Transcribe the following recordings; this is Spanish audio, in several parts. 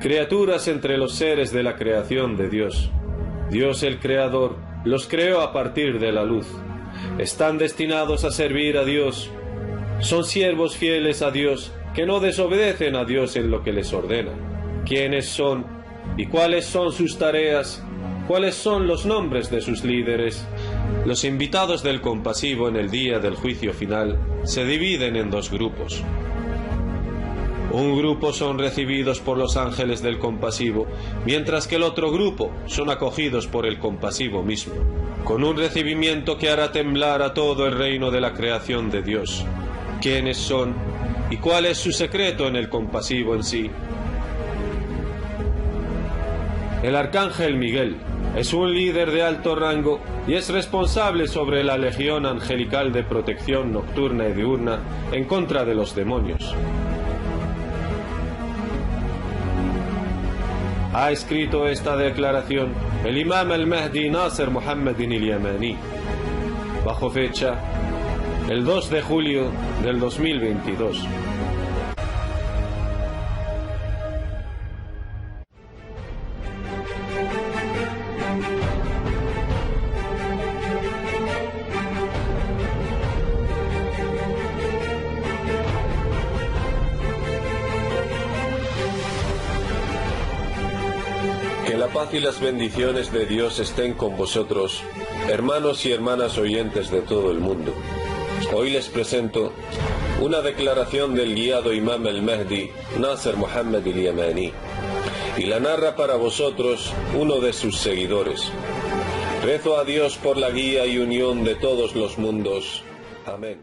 criaturas entre los seres de la creación de Dios. Dios el Creador los creó a partir de la luz. Están destinados a servir a Dios. Son siervos fieles a Dios, que no desobedecen a Dios en lo que les ordena. ¿Quiénes son? ¿Y cuáles son sus tareas? ¿Cuáles son los nombres de sus líderes? Los invitados del compasivo en el día del juicio final se dividen en dos grupos. Un grupo son recibidos por los ángeles del compasivo, mientras que el otro grupo son acogidos por el compasivo mismo, con un recibimiento que hará temblar a todo el reino de la creación de Dios. ¿Quiénes son? ¿Y cuál es su secreto en el compasivo en sí? El arcángel Miguel es un líder de alto rango y es responsable sobre la legión angelical de protección nocturna y diurna en contra de los demonios. Ha escrito esta declaración el imam al-Mahdi Nasser Muhammadin al-Yamani, bajo fecha el 2 de julio del 2022. Que la paz y las bendiciones de Dios estén con vosotros, hermanos y hermanas oyentes de todo el mundo. Hoy les presento una declaración del guiado imam al-Mahdi Nasser Muhammad al-Yamani, y la narra para vosotros uno de sus seguidores. Rezo a Dios por la guía y unión de todos los mundos. Amén.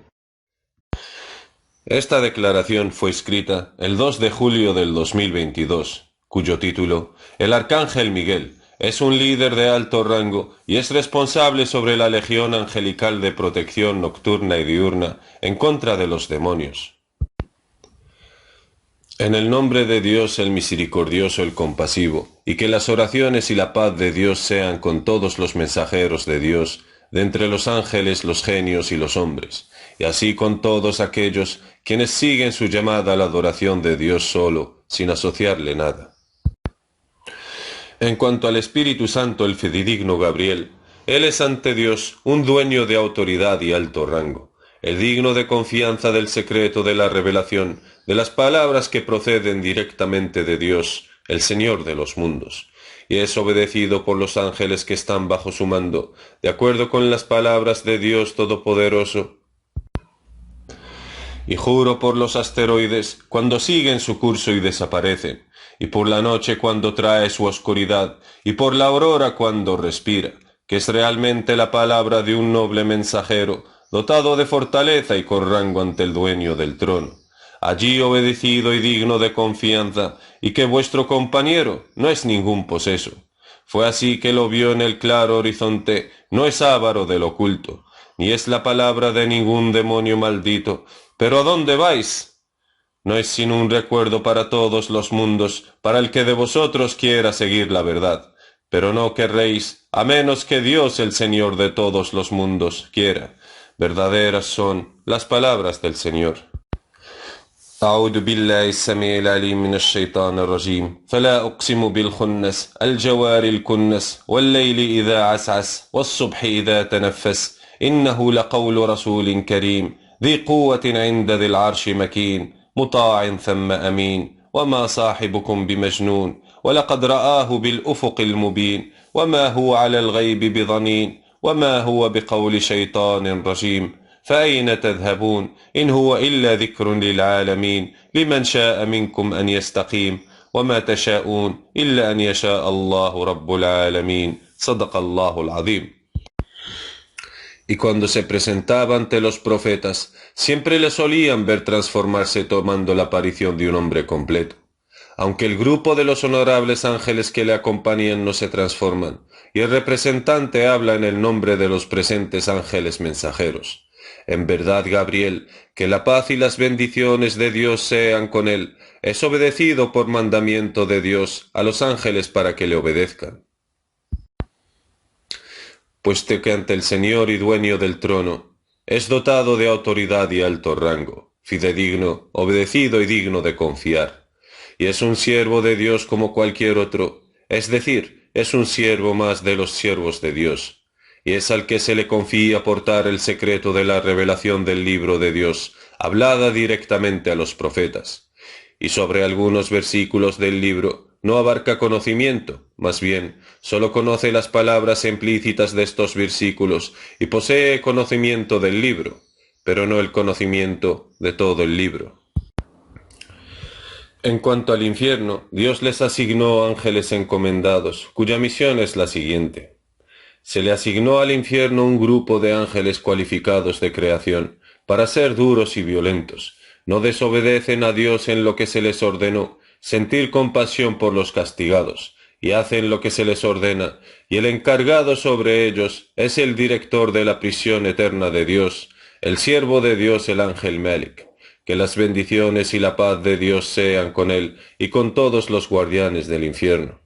Esta declaración fue escrita el 2 de julio del 2022, cuyo título, El Arcángel Miguel, es un líder de alto rango y es responsable sobre la legión angelical de protección nocturna y diurna en contra de los demonios. En el nombre de Dios el misericordioso, el compasivo, y que las oraciones y la paz de Dios sean con todos los mensajeros de Dios, de entre los ángeles, los genios y los hombres, y así con todos aquellos quienes siguen su llamada a la adoración de Dios solo, sin asociarle nada. En cuanto al Espíritu Santo, el fidedigno Gabriel, él es ante Dios un dueño de autoridad y alto rango, el digno de confianza del secreto de la revelación, de las palabras que proceden directamente de Dios, el Señor de los mundos, y es obedecido por los ángeles que están bajo su mando, de acuerdo con las palabras de Dios Todopoderoso. Y juro por los asteroides cuando siguen su curso y desaparecen, y por la noche cuando trae su oscuridad, y por la aurora cuando respira, que es realmente la palabra de un noble mensajero, dotado de fortaleza y con rango ante el dueño del trono, allí obedecido y digno de confianza, y que vuestro compañero no es ningún poseso. Fue así que lo vio en el claro horizonte, no es avaro del oculto, ni es la palabra de ningún demonio maldito. ¿Pero a dónde vais? No es sino un recuerdo para todos los mundos, para el que de vosotros quiera seguir la verdad. Pero no querréis, a menos que Dios, el Señor de todos los mundos, quiera. Verdaderas son las palabras del Señor. أعوذ بالله السميع العليم من الشيطان الرجيم فلا أقسم بالخنس الجوار الكنس والليل إذا عسعس والصبح إذا تنفس إنه لقول رسول كريم ذي قوة عند ذي العرش مكين مطاع ثم أمين وما صاحبكم بمجنون ولقد رآه بالأفق المبين وما هو على الغيب بضنين وما هو بقول شيطان رجيم فأين تذهبون إن هو إلا ذكر للعالمين لمن شاء منكم أن يستقيم وما تشاءون إلا أن يشاء الله رب العالمين صدق الله العظيم. Y cuando se presentaba ante los profetas, siempre le solían ver transformarse tomando la aparición de un hombre completo. Aunque el grupo de los honorables ángeles que le acompañan no se transforman, y el representante habla en el nombre de los presentes ángeles mensajeros. En verdad, Gabriel, que la paz y las bendiciones de Dios sean con él, es obedecido por mandamiento de Dios a los ángeles para que le obedezcan. Puesto que ante el Señor y dueño del trono, es dotado de autoridad y alto rango, fidedigno, obedecido y digno de confiar, y es un siervo de Dios como cualquier otro, es decir, es un siervo más de los siervos de Dios, y es al que se le confía portar el secreto de la revelación del libro de Dios, hablada directamente a los profetas. Y sobre algunos versículos del libro no abarca conocimiento, más bien, sólo conoce las palabras implícitas de estos versículos y posee conocimiento del libro, pero no el conocimiento de todo el libro. En cuanto al infierno, Dios les asignó ángeles encomendados, cuya misión es la siguiente. Se le asignó al infierno un grupo de ángeles cualificados de creación, para ser duros y violentos. No desobedecen a Dios en lo que se les ordenó, sentir compasión por los castigados, y hacen lo que se les ordena, y el encargado sobre ellos es el director de la prisión eterna de Dios, el siervo de Dios, el ángel Melik. Que las bendiciones y la paz de Dios sean con él y con todos los guardianes del infierno.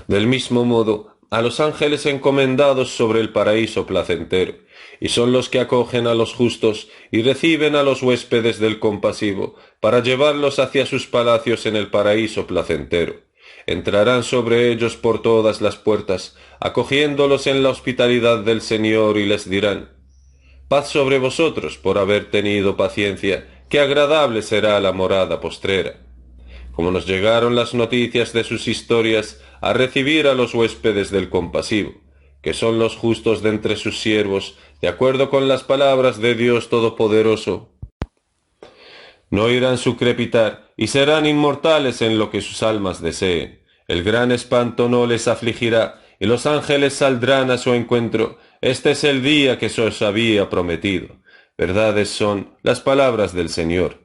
Del mismo modo, a los ángeles encomendados sobre el paraíso placentero, y son los que acogen a los justos y reciben a los huéspedes del compasivo, para llevarlos hacia sus palacios en el paraíso placentero. Entrarán sobre ellos por todas las puertas, acogiéndolos en la hospitalidad del Señor, y les dirán: paz sobre vosotros por haber tenido paciencia, qué agradable será la morada postrera. Como nos llegaron las noticias de sus historias, a recibir a los huéspedes del compasivo, que son los justos de entre sus siervos, de acuerdo con las palabras de Dios Todopoderoso, no oirán su crepitar, y serán inmortales en lo que sus almas deseen. El gran espanto no les afligirá, y los ángeles saldrán a su encuentro. Este es el día que se os había prometido. Verdades son las palabras del Señor.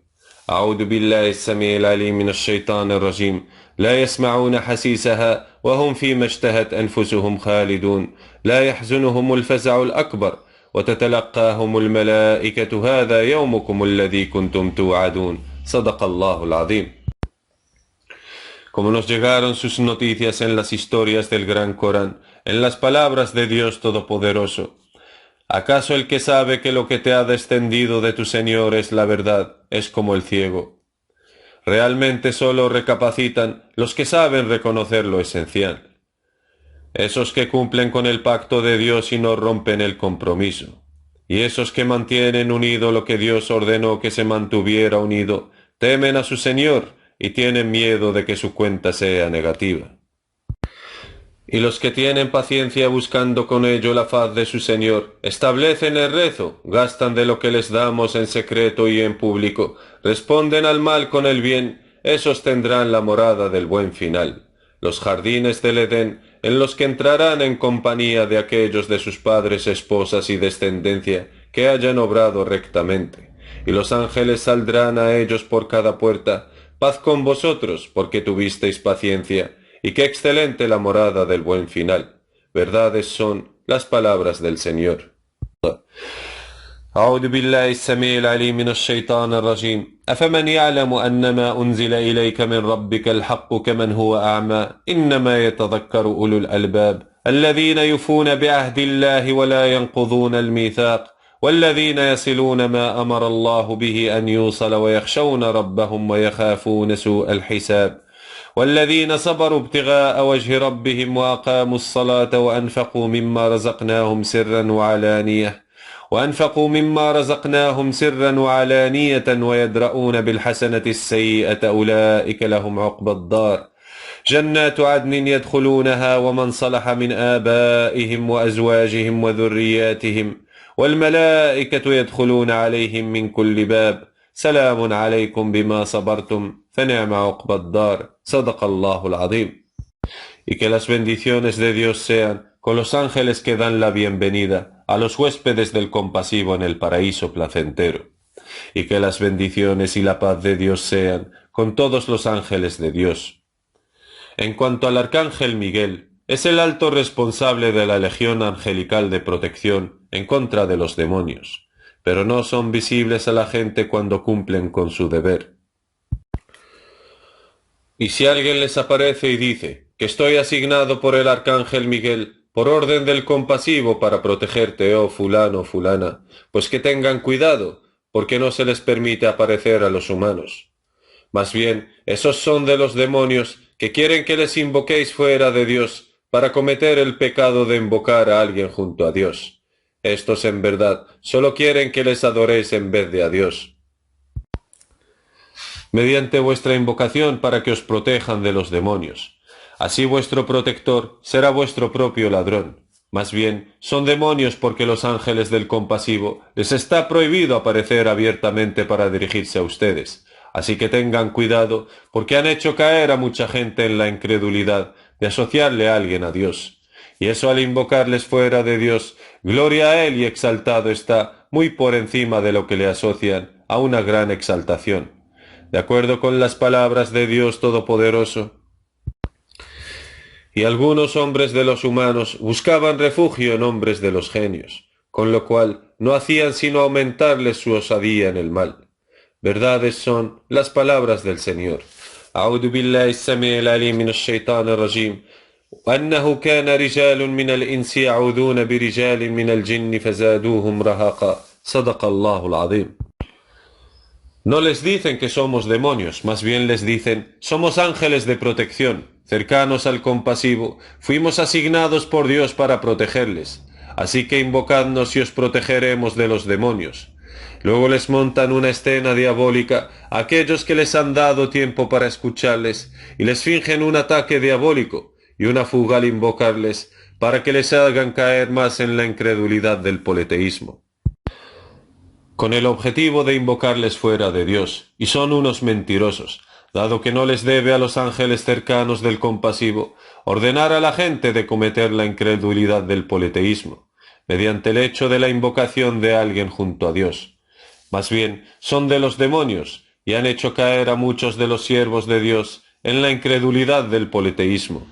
أعوذ بالله السميع العليم من الشيطان الرجيم لا يسمعون حسيسها وهم فيما اشتهت أنفسهم خالدون لا يحزنهم الفزع الأكبر وتتلقاهم الملائكة هذا يومكم الذي كنتم توعدون صدق الله العظيم. Como nos llegaron sus noticias en las historias del Gran Corán, en las palabras de Dios Todopoderoso, ¿acaso el que sabe que lo que te ha descendido de tu Señor es la verdad, es como el ciego? Realmente solo recapacitan los que saben reconocer lo esencial, esos que cumplen con el pacto de Dios y no rompen el compromiso, y esos que mantienen unido lo que Dios ordenó que se mantuviera unido, temen a su Señor y tienen miedo de que su cuenta sea negativa. Y los que tienen paciencia buscando con ello la faz de su Señor, establecen el rezo, gastan de lo que les damos en secreto y en público, responden al mal con el bien, esos tendrán la morada del buen final, los jardines del Edén, en los que entrarán en compañía de aquellos de sus padres, esposas y descendencia que hayan obrado rectamente, y los ángeles saldrán a ellos por cada puerta. Paz con vosotros, porque tuvisteis paciencia, y qué excelente la morada del buen final. Verdades son las palabras del Señor. أعوذ بالله السميع العليم من الشيطان الرجيم أفمن يعلم أن ما أنزل إليك من ربك الحق كمن هو أعمى إنما يتذكر أولو الألباب الذين يفون بعهد الله ولا ينقضون الميثاق والذين يصلون ما أمر الله به أن يوصل ويخشون ربهم ويخافون سوء الحساب والذين صبروا ابتغاء وجه ربهم وأقاموا الصلاة وأنفقوا مما رزقناهم سرا وعلانية ويدرؤون بالحسنة السيئة أولئك لهم عقبى الدار جنات عدن يدخلونها ومن صلح من آبائهم وأزواجهم وذرياتهم والملائكة يدخلون عليهم من كل باب سلام عليكم بما صبرتم فنعم عقبى الدار صدق الله العظيم. Y que las bendiciones de Dios sean con los ángeles que dan la bienvenida a los huéspedes del compasivo en el paraíso placentero, y que las bendiciones y la paz de Dios sean con todos los ángeles de Dios. En cuanto al arcángel Miguel, es el alto responsable de la legión angelical de protección en contra de los demonios, pero no son visibles a la gente cuando cumplen con su deber. Y si alguien les aparece y dice que estoy asignado por el arcángel Miguel por orden del compasivo para protegerte, oh fulano, fulana, pues que tengan cuidado, porque no se les permite aparecer a los humanos. Más bien, esos son de los demonios que quieren que les invoquéis fuera de Dios para cometer el pecado de invocar a alguien junto a Dios. Estos en verdad solo quieren que les adoréis en vez de a Dios. Mediante vuestra invocación para que os protejan de los demonios. Así vuestro protector será vuestro propio ladrón. Más bien, son demonios porque los ángeles del compasivo les está prohibido aparecer abiertamente para dirigirse a ustedes. Así que tengan cuidado, porque han hecho caer a mucha gente en la incredulidad de asociarle a alguien a Dios. Y eso al invocarles fuera de Dios, gloria a Él y exaltado está, muy por encima de lo que le asocian a una gran exaltación. De acuerdo con las palabras de Dios Todopoderoso, y algunos hombres de los humanos buscaban refugio en hombres de los genios, con lo cual no hacían sino aumentarles su osadía en el mal. Verdades son las palabras del Señor. أعوذ بالله السميع العليم من الشيطان الرجيم وأنه كان رجال من الإنس يعوذون برجال من الجن فزادوهم رهقا صدق الله العظيم. No les dicen que somos demonios, más bien les dicen, somos ángeles de protección, cercanos al compasivo, fuimos asignados por Dios para protegerles, así que invocadnos y os protegeremos de los demonios. Luego les montan una escena diabólica a aquellos que les han dado tiempo para escucharles y les fingen un ataque diabólico y una fuga al invocarles para que les hagan caer más en la incredulidad del politeísmo, con el objetivo de invocarles fuera de Dios, y son unos mentirosos, dado que no les debe a los ángeles cercanos del compasivo ordenar a la gente de cometer la incredulidad del politeísmo, mediante el hecho de la invocación de alguien junto a Dios. Más bien, son de los demonios, y han hecho caer a muchos de los siervos de Dios en la incredulidad del politeísmo.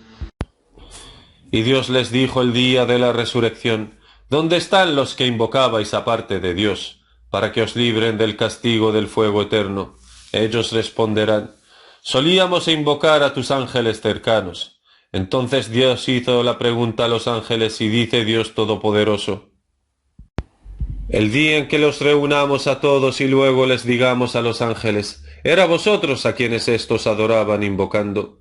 Y Dios les dijo el día de la resurrección, ¿dónde están los que invocabais aparte de Dios, para que os libren del castigo del fuego eterno? Ellos responderán, solíamos invocar a tus ángeles cercanos. Entonces Dios hizo la pregunta a los ángeles y dice Dios Todopoderoso, el día en que los reunamos a todos y luego les digamos a los ángeles, ¿era vosotros a quienes éstos adoraban invocando?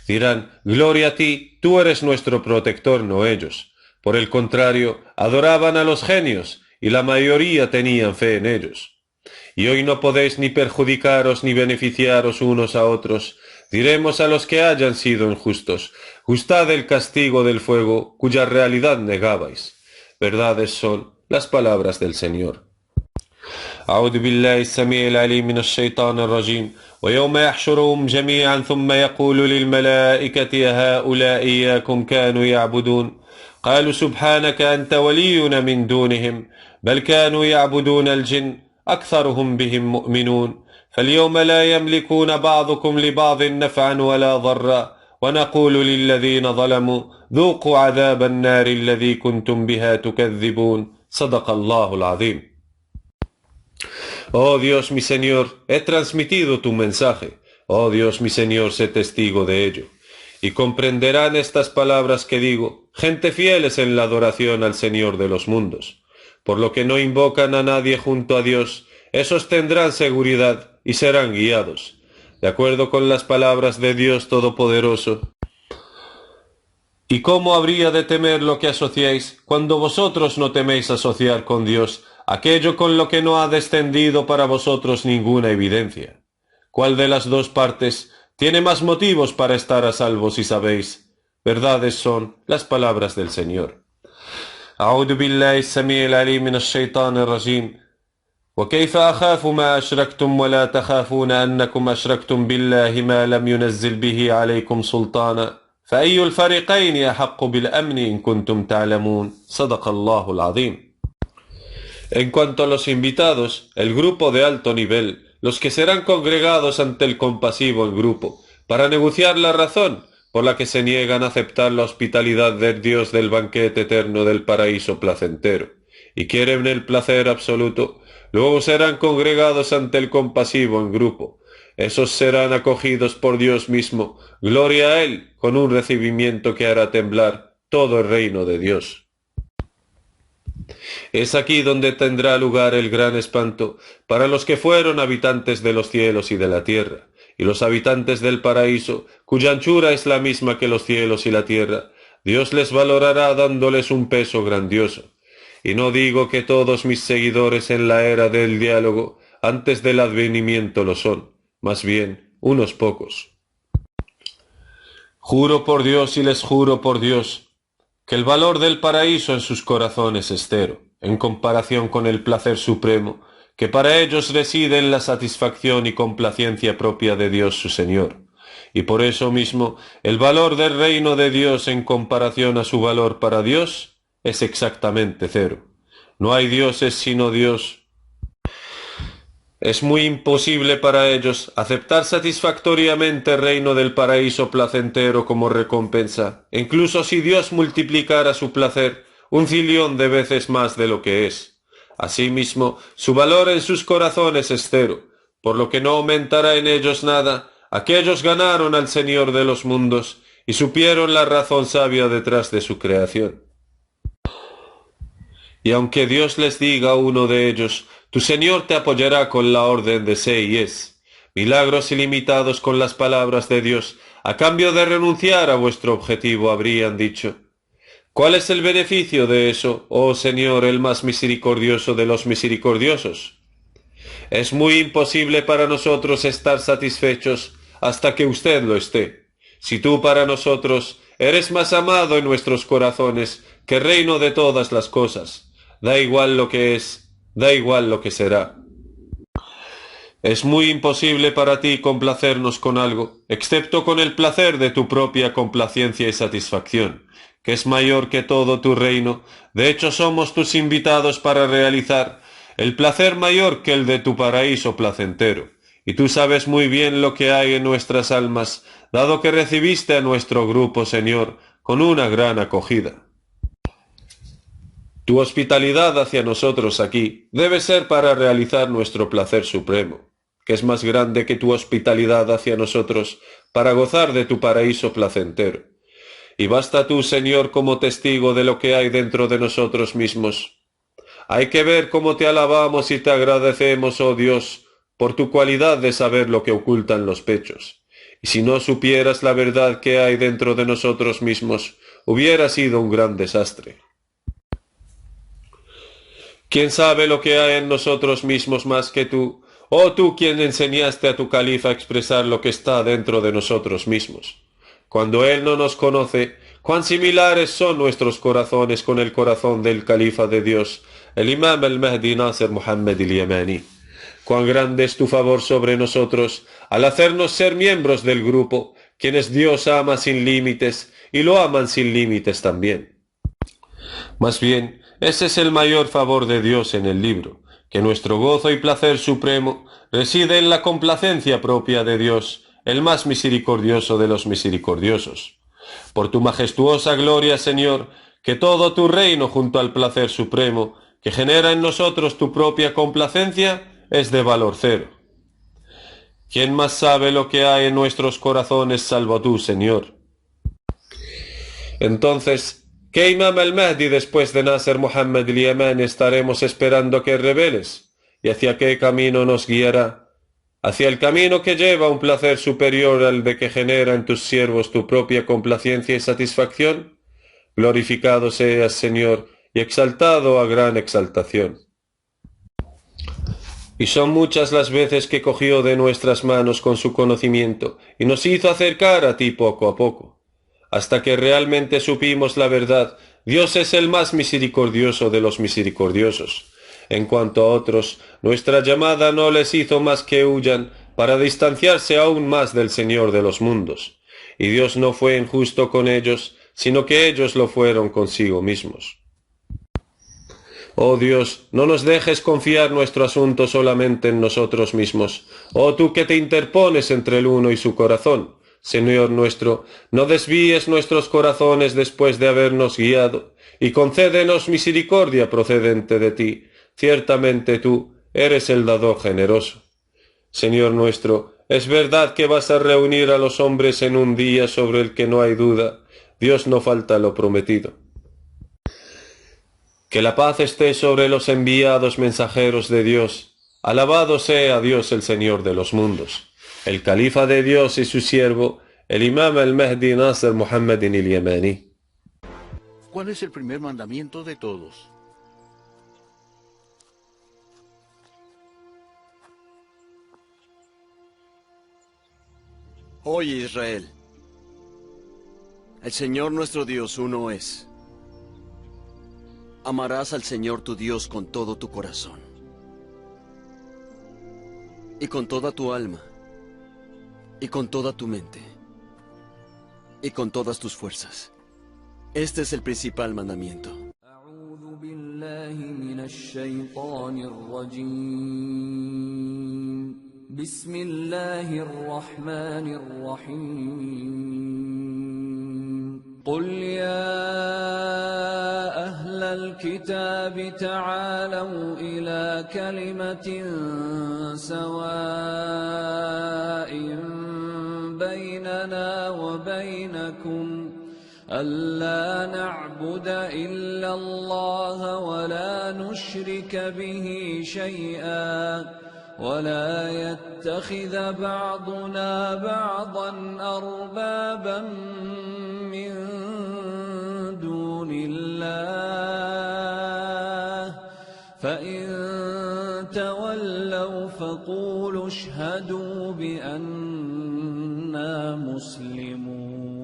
Dirán, gloria a ti, tú eres nuestro protector, no ellos. Por el contrario, adoraban a los genios, y la mayoría tenían fe en ellos. Y hoy no podéis ni perjudicaros ni beneficiaros unos a otros. Diremos a los que hayan sido injustos, gustad el castigo del fuego, cuya realidad negabais. Verdades son las palabras del Señor. أعوذ بالله السميع العليم من الشيطان الرجيم ويوم يحشرهم جميعا ثم يقول للملائكة هؤلاء إياكم كانوا يعبدون قالوا سبحانك أنت ولينا من دونهم بل كانوا يعبدون الجن أكثرهم بهم مؤمنون فاليوم لا يملكون بعضكم لبعض نفعا ولا ضرا ونقول للذين ظلموا ذوقوا عذاب النار الذي كنتم بها تكذبون صدق الله العظيم. Oh Dios mi Señor, he transmitido tu mensaje. Oh Dios mi Señor, sé testigo de ello. Y comprenderán estas palabras que digo, gente fieles en la adoración al Señor de los mundos. Por lo que no invocan a nadie junto a Dios, esos tendrán seguridad y serán guiados. De acuerdo con las palabras de Dios Todopoderoso. ¿Y cómo habría de temer lo que asociáis, cuando vosotros no teméis asociar con Dios aquello con lo que no ha descendido para vosotros ninguna evidencia? ¿Cuál de las dos partes tiene más motivos para estar a salvo si sabéis? Verdades son las palabras del Señor. أعوذ بالله السميع العليم من الشيطان الرجيم وكيف أخاف ما أشركتم ولا تخافون أنكم أشركتم بالله ما لم ينزل به عليكم سلطانا فأي الفريقين أحق بالأمن إن كنتم تعلمون صدق الله العظيم. En cuanto a los invitados, el grupo de alto nivel, los que serán congregados ante el compasivo en grupo, para negociar la razón por la que se niegan a aceptar la hospitalidad del Dios del banquete eterno del paraíso placentero, y quieren el placer absoluto, luego serán congregados ante el compasivo en grupo. Esos serán acogidos por Dios mismo, gloria a Él, con un recibimiento que hará temblar todo el reino de Dios. Es aquí donde tendrá lugar el gran espanto para los que fueron habitantes de los cielos y de la tierra, y los habitantes del paraíso, cuya anchura es la misma que los cielos y la tierra, Dios les valorará dándoles un peso grandioso. Y no digo que todos mis seguidores en la era del diálogo antes del advenimiento lo son, más bien unos pocos. Juro por Dios y les juro por Dios, que el valor del paraíso en sus corazones es cero, en comparación con el placer supremo, que para ellos reside en la satisfacción y complacencia propia de Dios su Señor. Y por eso mismo, el valor del reino de Dios en comparación a su valor para Dios es exactamente cero. No hay dioses sino Dios. Es muy imposible para ellos aceptar satisfactoriamente el reino del paraíso placentero como recompensa, incluso si Dios multiplicara su placer 1.000.000 de veces más de lo que es. Asimismo, su valor en sus corazones es cero, por lo que no aumentará en ellos nada. Aquellos ganaron al Señor de los mundos y supieron la razón sabia detrás de su creación. Y aunque Dios les diga a uno de ellos, tu Señor te apoyará con la orden de sé y es, milagros ilimitados con las palabras de Dios, a cambio de renunciar a vuestro objetivo, habrían dicho. ¿Cuál es el beneficio de eso, oh Señor, el más misericordioso de los misericordiosos? Es muy imposible para nosotros estar satisfechos hasta que usted lo esté. Si tú para nosotros eres más amado en nuestros corazones que reino de todas las cosas, da igual lo que es, da igual lo que será. Es muy imposible para ti complacernos con algo, excepto con el placer de tu propia complacencia y satisfacción, que es mayor que todo tu reino. De hecho, somos tus invitados para realizar el placer mayor que el de tu paraíso placentero. Y tú sabes muy bien lo que hay en nuestras almas, dado que recibiste a nuestro grupo, Señor, con una gran acogida. Tu hospitalidad hacia nosotros aquí debe ser para realizar nuestro placer supremo, que es más grande que tu hospitalidad hacia nosotros para gozar de tu paraíso placentero. Y basta tú, Señor, como testigo de lo que hay dentro de nosotros mismos. Hay que ver cómo te alabamos y te agradecemos, oh Dios, por tu cualidad de saber lo que ocultan los pechos. Y si no supieras la verdad que hay dentro de nosotros mismos, hubiera sido un gran desastre. ¿Quién sabe lo que hay en nosotros mismos más que tú? Oh tú quien enseñaste a tu califa a expresar lo que está dentro de nosotros mismos. Cuando él no nos conoce, cuán similares son nuestros corazones con el corazón del califa de Dios, el imam al-Mahdi Nasser Muhammad al-Yamani. Cuán grande es tu favor sobre nosotros al hacernos ser miembros del grupo, quienes Dios ama sin límites y lo aman sin límites también. Más bien, ese es el mayor favor de Dios en el libro, que nuestro gozo y placer supremo reside en la complacencia propia de Dios, el más misericordioso de los misericordiosos. Por tu majestuosa gloria, Señor, que todo tu reino junto al placer supremo, que genera en nosotros tu propia complacencia, es de valor cero. ¿Quién más sabe lo que hay en nuestros corazones salvo tú, Señor? Entonces, ¿qué Imam al-Mahdi después de Nasser Muhammad al-Yamani estaremos esperando que reveles? ¿Y hacia qué camino nos guiará? ¿Hacia el camino que lleva a un placer superior al de que genera en tus siervos tu propia complacencia y satisfacción? Glorificado seas, Señor, y exaltado a gran exaltación. Y son muchas las veces que cogió de nuestras manos con su conocimiento y nos hizo acercar a ti poco a poco. Hasta que realmente supimos la verdad, Dios es el más misericordioso de los misericordiosos. En cuanto a otros, nuestra llamada no les hizo más que huyan para distanciarse aún más del Señor de los mundos. Y Dios no fue injusto con ellos, sino que ellos lo fueron consigo mismos. Oh Dios, no nos dejes confiar nuestro asunto solamente en nosotros mismos. Oh tú que te interpones entre el uno y su corazón. Señor nuestro, no desvíes nuestros corazones después de habernos guiado, y concédenos misericordia procedente de ti. Ciertamente tú eres el dador generoso. Señor nuestro, es verdad que vas a reunir a los hombres en un día sobre el que no hay duda. Dios no falta lo prometido. Que la paz esté sobre los enviados mensajeros de Dios. Alabado sea Dios el Señor de los mundos. el califa de Dios y su siervo, el imam al-Mahdi Nasr Muhammad al-Yamani. ¿Cuál es el primer mandamiento de todos? Oye, Israel, el Señor nuestro Dios uno es. Amarás al Señor tu Dios con todo tu corazón, y con toda tu alma, y con toda tu mente, y con todas tus fuerzas. Este es el principal mandamiento. بسم الله الرحمن الرحيم قل يا أهل الكتاب تعالوا إلى كلمة سواء بيننا وبينكم ألا نعبد إلا الله ولا نشرك به شيئا ولا يتخذ بعضنا بعضا أربابا من دون الله فإن تولوا فقولوا اشهدوا بأننا مسلمون